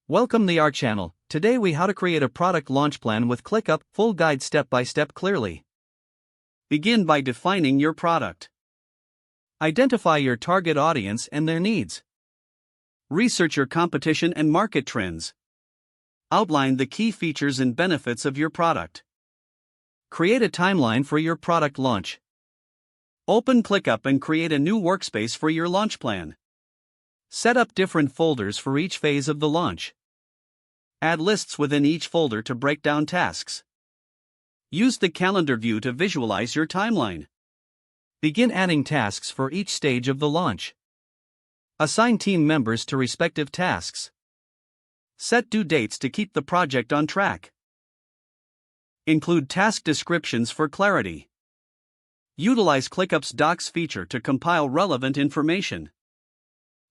Welcome to our channel. Today we how to create a product launch plan with ClickUp, full guide step by step clearly. Begin by defining your product. Identify your target audience and their needs. Research your competition and market trends. Outline the key features and benefits of your product. Create a timeline for your product launch. Open ClickUp and create a new workspace for your launch plan. Set up different folders for each phase of the launch. Add lists within each folder to break down tasks. Use the calendar view to visualize your timeline. Begin adding tasks for each stage of the launch. Assign team members to respective tasks. Set due dates to keep the project on track. Include task descriptions for clarity. Utilize ClickUp's Docs feature to compile relevant information.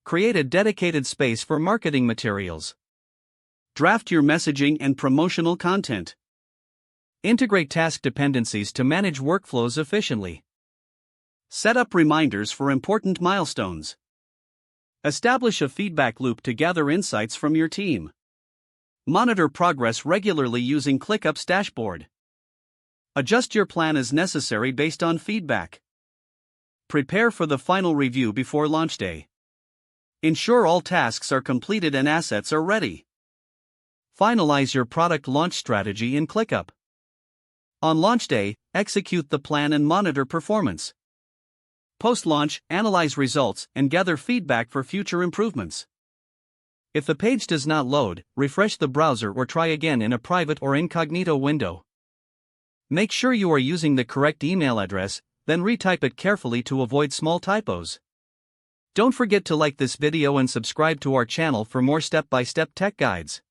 Create a dedicated space for marketing materials. Draft your messaging and promotional content. Integrate task dependencies to manage workflows efficiently. Set up reminders for important milestones. Establish a feedback loop to gather insights from your team. Monitor progress regularly using ClickUp's dashboard. Adjust your plan as necessary based on feedback. Prepare for the final review before launch day. Ensure all tasks are completed and assets are ready. Finalize your product launch strategy in ClickUp. On launch day, execute the plan and monitor performance. Post-launch, analyze results and gather feedback for future improvements. If the page does not load, refresh the browser or try again in a private or incognito window. Make sure you are using the correct email address, then retype it carefully to avoid small typos. Don't forget to like this video and subscribe to our channel for more step-by-step tech guides.